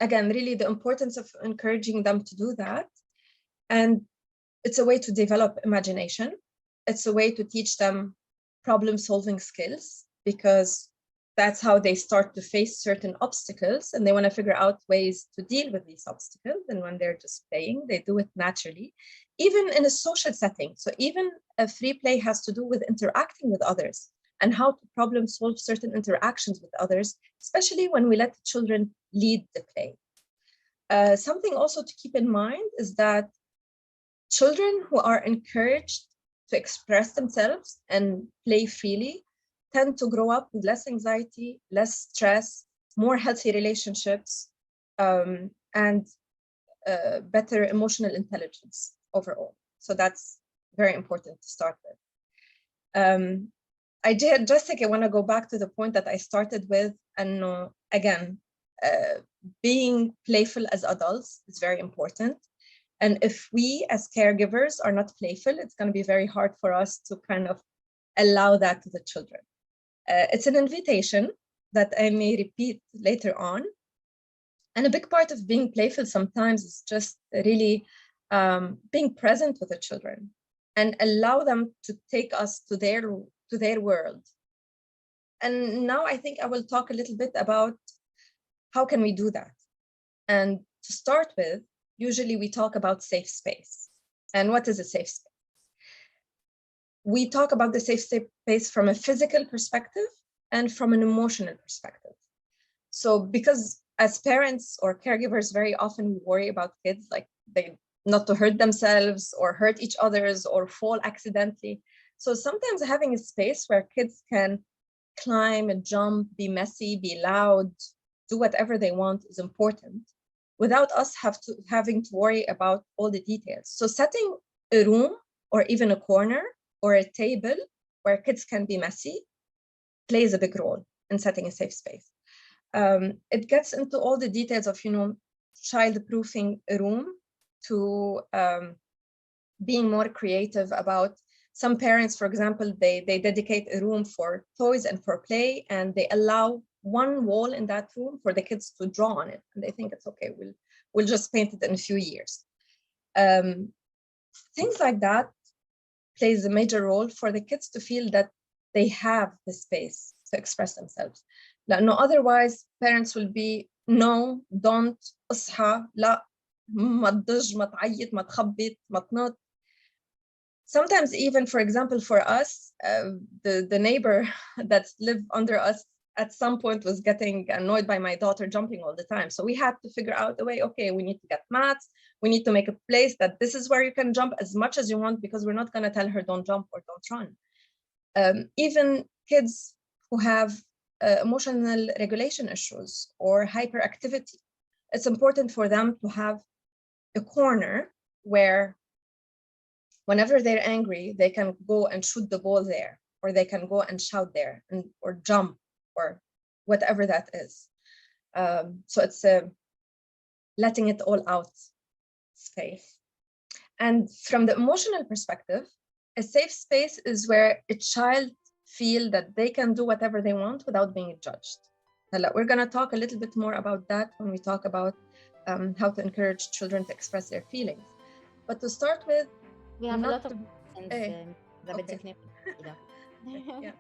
again, really the importance of encouraging them to do that. And it's a way to develop imagination. It's a way to teach them problem-solving skills, because that's how they start to face certain obstacles, and they want to figure out ways to deal with these obstacles. And when they're just playing, they do it naturally, even in a social setting. So even a free play has to do with interacting with others and how to problem solve certain interactions with others, especially when we let the children lead the play. Something also to keep in mind is that children who are encouraged to express themselves and play freely tend to grow up with less anxiety, less stress, more healthy relationships, and better emotional intelligence overall. So that's very important to start with. Jessica, I want to go back to the point that I started with, and again, being playful as adults is very important. And if we as caregivers are not playful, it's going to be very hard for us to kind of allow that to the children. It's an invitation that I may repeat later on. And a big part of being playful sometimes is just really being present with the children and allow them to take us to their world. And now I think I will talk a little bit about how can we do that. And to start with, usually we talk about safe space. And what is a safe space? We talk about the safe space from a physical perspective and from an emotional perspective. So because as parents or caregivers, very often we worry about kids, like they not to hurt themselves or hurt each others or fall accidentally. So sometimes having a space where kids can climb and jump, be messy, be loud, do whatever they want is important, without us having to worry about all the details. So setting a room or even a corner or a table where kids can be messy plays a big role in setting a safe space. It gets into all the details of, child-proofing a room, to being more creative about some parents, for example, they dedicate a room for toys and for play, and they allow one wall in that room for the kids to draw on it. And they think it's okay, we'll just paint it in a few years. Things like that plays a major role for the kids to feel that they have the space to express themselves. No, otherwise parents will be, no, don't, اصحى, لا, ما تضج, ما تعيط, ما تخبط, ما تنط. Sometimes even, for example, for us, the neighbor that lived under us at some point was getting annoyed by my daughter jumping all the time. So we had to figure out a way, okay, we need to get mats. We need to make a place that this is where you can jump as much as you want, because we're not going to tell her don't jump or don't run. Even kids who have emotional regulation issues or hyperactivity, it's important for them to have a corner where whenever they're angry, they can go and shoot the ball there, or they can go and shout there, or jump, or whatever that is. So it's letting it all out space. And from the emotional perspective, a safe space is where a child feel that they can do whatever they want without being judged. We're going to talk a little bit more about that when we talk about how to encourage children to express their feelings. But to start with, We have a lot of okay. yeah.